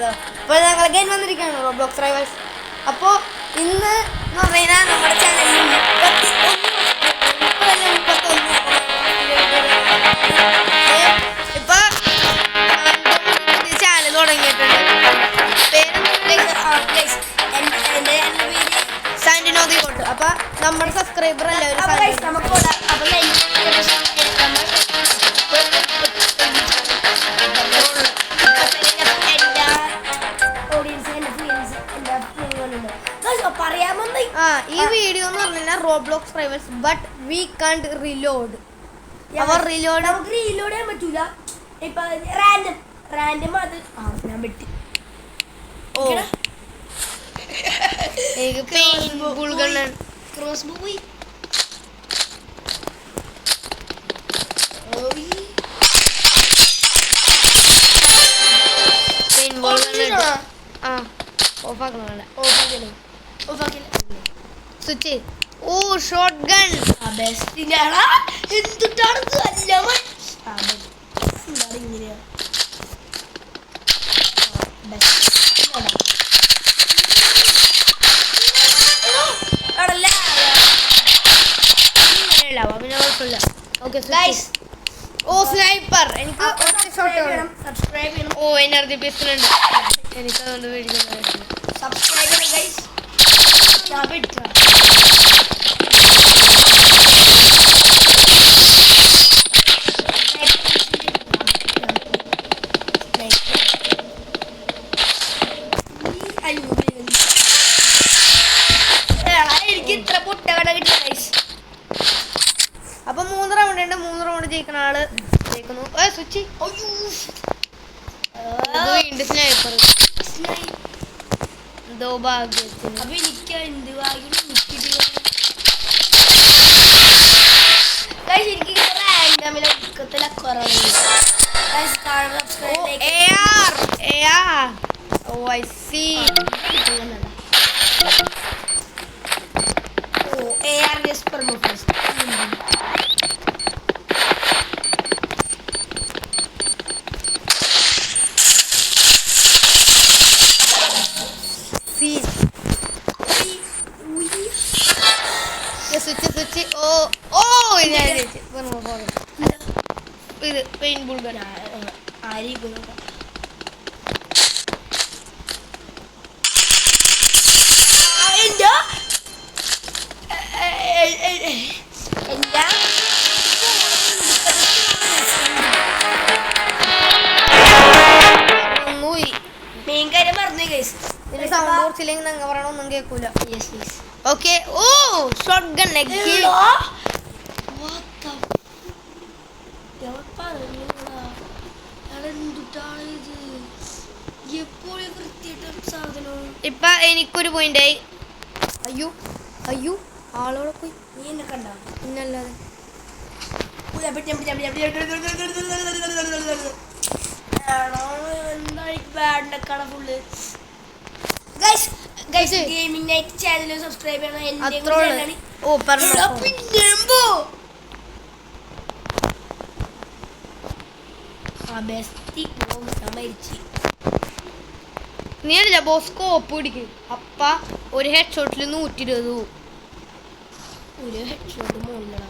Hello. അപ്പോൾ ഞങ്ങൾ game വന്നിരിക്കുകയാണ് റോബ്ലോക്സ് റൈവൽസ്. അപ്പോൾ ഇന്ന് എന്ന് പറഞ്ഞാൽ നമ്മുടെ ചാനലിൽ 31 ഇപ്പോൾ ചാനൽ തുടങ്ങിയിട്ടുണ്ട്. എൻ്റെ പേര് സാൻഡിനോദി കൊണ്ട്. അപ്പോൾ നമ്മുടെ സബ്സ്ക്രൈബർ എല്ലാവരും ഈ വീഡിയോ എന്ന് പറഞ്ഞാൽ Roblox rivals but we can't reload. അവർ റീലോഡ് ചെയ്യാൻ പറ്റൂല. ഇപ്പൊ റാൻഡം അത് ഞാൻ പറ്റി. ക്രോസ് പോയി സ്വിച്ച്. ഓ ഷോട്ട് ഗൺ എന്തുട്ടാണ് പിന്നെ കുഴപ്പമില്ല. ഓക്കെ ഓ സ്നൈപ്പർ എനിക്ക് സബ്സ്ക്രൈബ് ചെയ്യണം. ഓ എനർജി പിസ്റ്റൾ ഉണ്ട്, എനിക്കതുകൊണ്ട് മേടിക്കുന്നത്. സബ്സ്ക്രൈബ് ചെയ്യണം ഗൈസ്. എനിക്ക് ഇത്ര പൊട്ടകട കിട്ടിയ ഗൈസ്. അപ്പൊ 3 റൗണ്ട് ഉണ്ട്. 3 റൗണ്ട് ജയിക്കുന്ന ആള് ജയിക്കുന്നു. സ്വിച്ച് വീണ്ടും സ്നൈപ്പർ. എന്തോ ഭാഗ്യത്തിന്. അപ്പൊ എനിക്ക് എന്ത് ഭാഗ്യം ഇത് പെയിന്റ് ബുൾഗൻ മെയിൻ കാര്യം പറഞ്ഞു ഗൈസ്. സൗണ്ട് കുറച്ചില്ലെങ്കിൽ നിങ്ങൾ പറയണ ഒന്നും കേൾക്കൂല. ഓക്കെ. ഓ ഷോട്ട് ഗൺ ഇപ്പൊ എനിക്കൊരു പോയിന്റ് ആയി. അയ്യോ അയ്യോ ആളോടെ പോയി. നീ എന്നെ കണ്ടോ? പിന്നല്ലാതെ ഗെയിമിംഗ് നൈറ്റ് ചാനൽ സബ്സ്ക്രൈബ് ചെയ്യണം. ഓ പറഞ്ഞു. നീ അല്ല ബോസ് സ്കോപ്പ് പിടിക്കും. അപ്പ ഒരു ഹെഡ് ഷോട്ടിൽ 120. ഒരു ഹെഡ് ഷോട്ട് മുകളിലടാ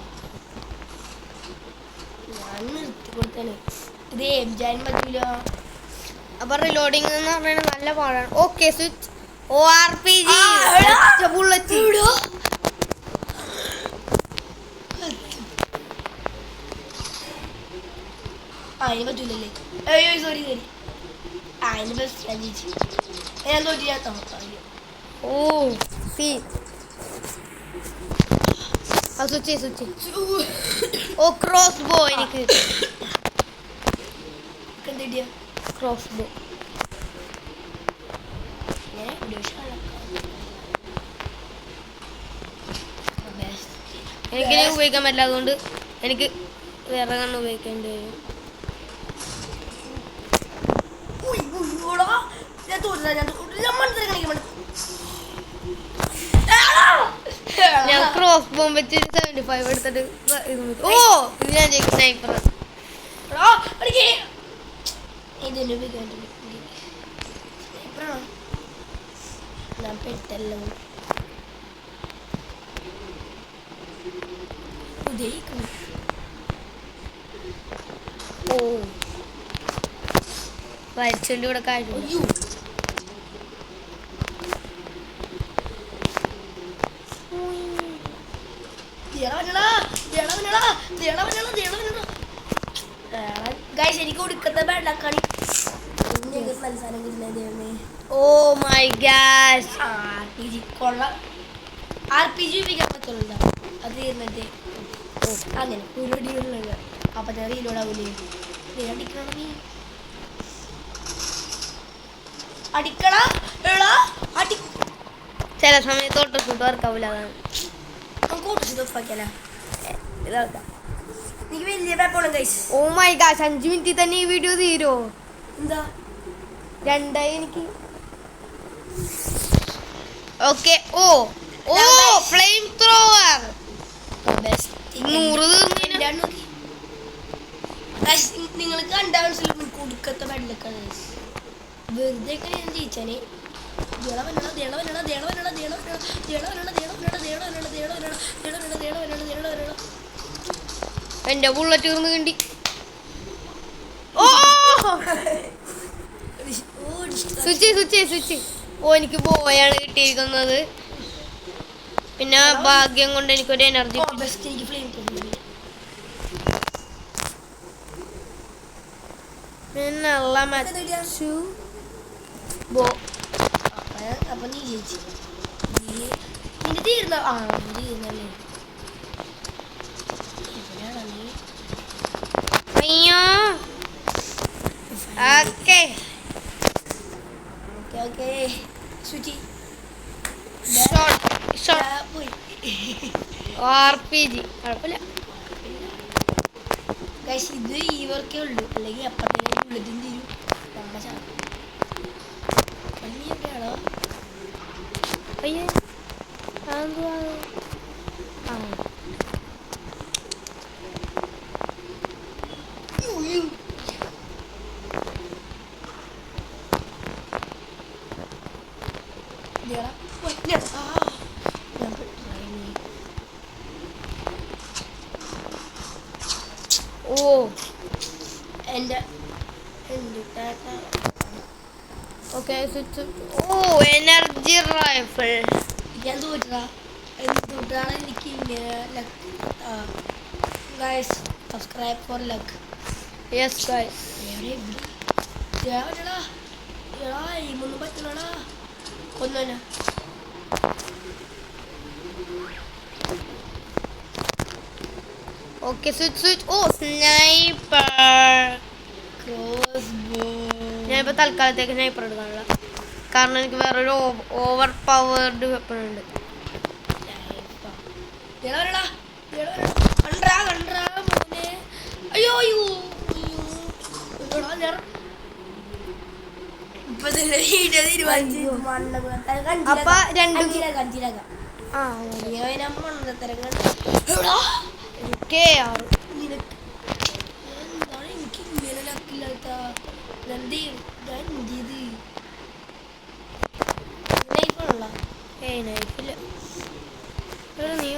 ഞാൻ നിർത്തി കൊടുത്തേ. ഇത് എംജാൻ പറ്റൂല. അപ്പൊ റിലോഡിങ് എന്ന് പറയുന്നത് നല്ല പാടാണ്. Okay switch. ഓ RPG ബുള്ളറ്റ്. അതിന് പറ്റൂലല്ലേ? അയ്യോ സോറി സോറി. അതിന് ബെസ്റ്റ് ഞാൻ തോറ്റിയാത്തോ. ഓ സി സ്വിച്ച്. ഓ ക്രോസ് ബോ. എനിക്ക് എന്തിട്ടിയ ക്രോസ് ബോ. എനിക്കിനി ഉപയോഗിക്കാൻ പറ്റില്ല, അതുകൊണ്ട് എനിക്ക് വേറെ കണ്ണ് ഉപയോഗിക്കേണ്ടി വരും. ഞാൻ ക്രോസ് ബോംബ് വെച്ച് 75 എടുത്തിട്ട് ഓ ഇത് ഞാൻ ജയിക്കും. സ്നൈപ്പർ ഇപ്പഴാണോ ഞാൻ പെട്ടല്ലോ ഉദയിക്കുന്നു. ഓ വലിച്ചൊല്ലി ഇവിടെ കാര്യം അയ്യോ ഗൈസ് എനിക്ക് കൊടുക്കുന്ന വെള്ളക്കളി മനസ്സാനം കിട്ടുന്നേ. ഓ മൈ ഗാഡ് RPG കൊള്ളാം. RPG ഉപയോഗിക്കാൻ പറ്റുന്നുണ്ടോ അത് തീർന്നിട്ട് അങ്ങനെ ഒരുപടിയുള്ള അപ്പൊ ഞാൻ റീലോടാവൂലേ അടിക്കണം നീ അടിക്കണ അടി ചില സമയത്ത് ഓട്ടോ ഷൂട്ട് വർക്കാവില്ല. അതാണ് നമുക്ക് ഓടിച്ചിട്ടാക്കിയാലോ എനിക്ക് വലിയ പേപ്പോണം ഗൈസ്. ഓ മൈ ഗാഡ് 5 മിനിറ്റിൽ തന്നെ ഈ വീഡിയോ തീരോ? എന്താ 2 എനിക്ക്. ഓക്കെ. ഓ ഓ ഫ്ലെയിം ത്രോവർ 100 തീർന്നു. നിങ്ങൾ കണ്ട മനസ്സിലാക്കും കൊടുക്കത്ത വെള്ളക്കളി വെറുതെ ഞാൻ ജയിച്ചാനെ. എന്റെ ബുള്ളറ്റ് തീർന്ന് കിണ്ടി. ഓ സ്വിച്ച്. ഓ എനിക്ക് ബോയാണ് കിട്ടിയിരിക്കുന്നത്. പിന്നെ ഭാഗ്യം കൊണ്ട് എനിക്കൊരു എനർജി. പിന്നുള്ള മച്ചു ബോ. അപ്പൊ നീ ജയിച്ചു നിന്റെ തീർന്ന തീർന്നല്ലേ. അയ്യോ ഓക്കെ ഓക്കെ സുചി പോയി RPG കുഴപ്പമില്ല. ഗൈസ് ഇത് ഇവർക്കേ ഉള്ളൂ അല്ലെങ്കിൽ അപ്പത്തേനും ഉള്ളതും തീരും. നമ്മുടെ പള്ളി എവിടെയാണോ അയ്യോ ഓ എൻ്റെ ഓക്കെ സ്വിച്ച്. ഓ എനർജി റൈഫിൾ. ഞാൻ എന്തുകൊണ്ടാണ് എനിക്ക് ഇങ്ങനെ luck. Guys subscribe for luck. Yes guys. ഒന്നും പറ്റണടാ കൊന്നോനാ. Okay switch. ഓ സ്നൈപ്പർ. ഞാനിപ്പോൾ തൽക്കാലത്തേക്ക് സ്നൈപ്പർ എടുക്കാനുള്ള കാരണം എനിക്ക് വേറൊരു ഓവർ പവേർഡ് വെപ്പൺ ഉണ്ട്. അപ്പൊ രണ്ടും എനിക്ക് ഇങ്ങനെ ലക്കില്ലാത്ത നൈഫാണല്ലോ. നൈഫില്ല നീ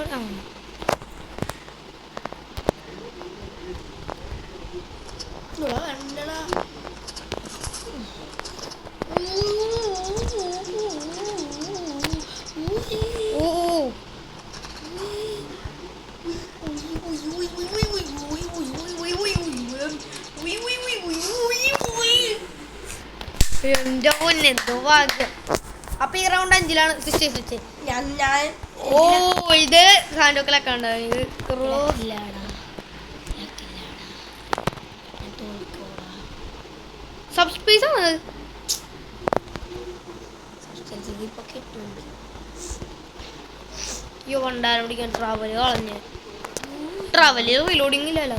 വേണ്ടടാ എന്റെ എന്തോ ഭാഗ്യം. അപ്പൊ ഈ റൗണ്ട് 5ലാണ് സ്വിച്ച്. ഓ ഇത് സാൻഡോക്കിലൊക്കെ ഉണ്ടാവും. ഇത് സബ്സ്പീസ് ആണ്. അയ്യോ വണ്ടാരം പിടിക്കാൻ ട്രാവല് കളഞ്ഞ്. ട്രാവല് റീലോഡിങ് ഇല്ലല്ലോ.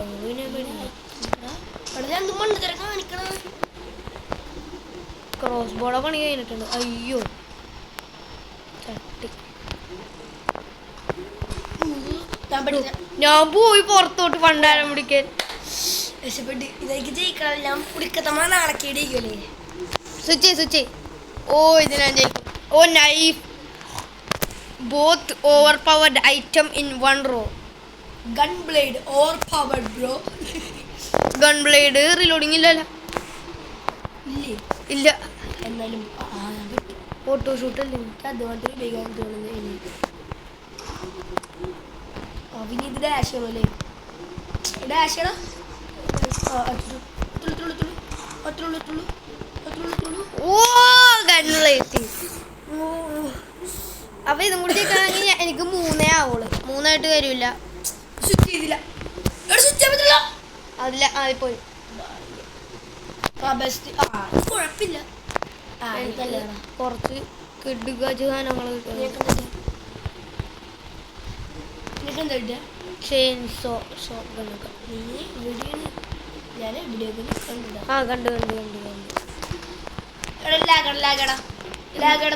ക്രോസ് ബോർഡ് പണി കഴിഞ്ഞിട്ടുണ്ട്. അയ്യോ ചട്ടി. ഞാൻ പോയി പുറത്തോട്ട് പണ്ടാരം പിടിക്കാൻ. ഇതൊക്കെ ജയിക്കണം. ഞാൻ പിടിക്കത്തമ്മ നാളെ സ്വിച്ച്. ഓ ഇത് ഞാൻ ജയിക്കും. ഓ knife both overpowered item in one row. Gun blade or power bro. Gun blade reloading ഇല്ലല്ലോ. ഇല്ലേ? ഇല്ല. എന്നാലും ഓട്ടോ ഷൂട്ട് അല്ലേ. അതുമാത്രം ഉപയോഗിക്കാൻ തോന്നുന്നത്. പിന്നെ ഇത് ഡാഷ് ചെയ്യണല്ലേ? ഡാഷ് ചെയ്യണം. ഓ ഗൺ ബ്ലേഡ്. അപ്പൊ ഇതും കൂടി ജയിക്കണമെങ്കിൽ എനിക്ക് 3 ആവുള്ളൂ. 3 വരില്ല. സ്വിച്ച് ചെയ്തില്ല. സ്വിച്ച് ചെയ്യാൻ പറ്റില്ല. അതില്ല ആയിപ്പോയി. ബെസ്റ്റ്. കുഴപ്പമില്ല. കുറച്ച് കിടുക സാധനങ്ങൾ ചെയിൻസോ ഷോട്ട് ഗണ്ണൊക്കെ. ഞാൻ എവിടെയൊക്കെ ആ കണ്ടു.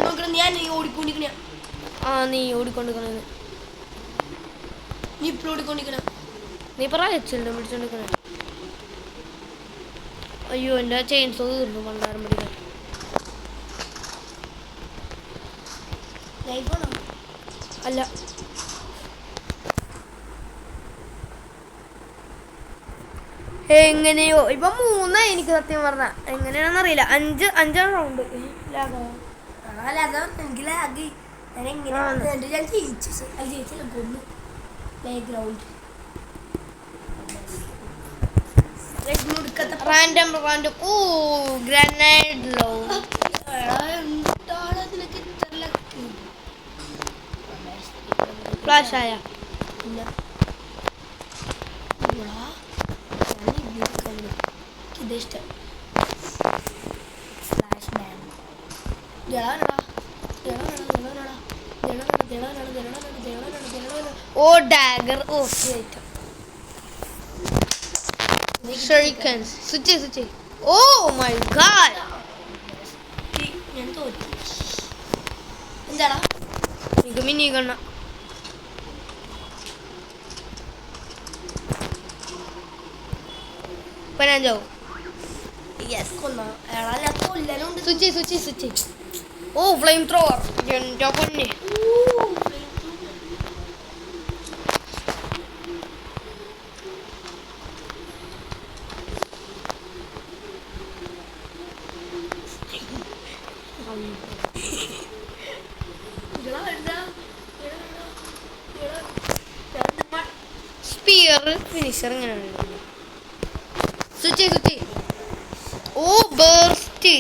നോക്കണം. ഞാൻ ഓടിക്കൊണ്ടിരിക്കണ. നീ ഓടിക്കൊണ്ടിരിക്കണ. നീ ഇപ്പോൾ ഓടിക്കൊണ്ടിരിക്കണ. നീ പ്രായച്ചിട്ടുണ്ട് പിടിച്ചോണ്ടിരിക്കണ. അയ്യോ എൻ്റെ ചെയിൻസോ തീർന്നു. പണ്ടാരം പിടിക്കാൻ. അല്ല എങ്ങനെയോ ഇപ്പൊ 3 എനിക്ക് സത്യം പറഞ്ഞ എങ്ങനെയാണെന്ന് അറിയില്ല. 5 round random. Oh grenade low. Flash ആയ ഇഷ്ടം. Oh dagger. Oh shurikens. Switch. Oh my god. ഞാൻ തോറ്റു. എന്താടാ എനിക്ക് മിനി കണ്ണ. ഇപ്പൊ ഞാൻ ചാവും. സ്വിച്ച്. Oh flame thrower. എൻ്റെ പൊന്നെ. സ്പിയർ ഫിനിഷർ ഇങ്ങനെയാണ്. സ്വിച്ച്. Oh burst.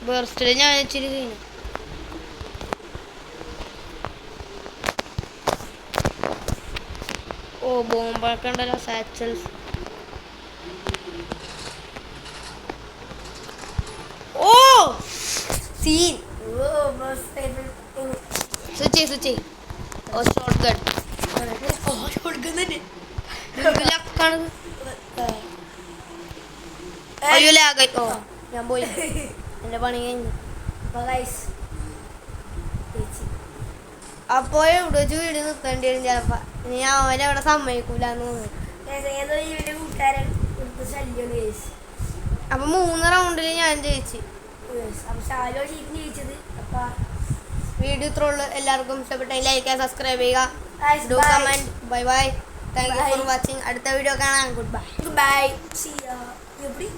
ബേർസ്റ്റില് ഞാൻ ഇച്ചിരി കഴിഞ്ഞു. ഓ ബോംബൊക്കെ ഉണ്ടല്ലോ. Satchels. Oh scene. Switch. Oh shotgun. അയ്യോ ലാഗായി. ഓ ഞാൻ പോയി. എൻ്റെ പണി കഴിഞ്ഞു. അപ്പോൾ ഇവിടെ വെച്ച് വീട് നിർത്തേണ്ടി വരും ചിലപ്പോ. ഇനി അവനവിടെ സമ്മതിക്കൂലെന്ന് തോന്നുന്നു. അപ്പൊ 3 റൗണ്ടില് ഞാൻ ജയിച്ചു. വീഡിയോ ഇത്ര ഉള്ളു. എല്ലാവർക്കും ഇഷ്ടപ്പെട്ടെങ്കിൽ ലൈക്ക് ചെയ്യുക, സബ്സ്ക്രൈബ് ചെയ്യുക, do comment. Bye. Thank you for watching. അടുത്ത വീഡിയോ കാണാം. Good by.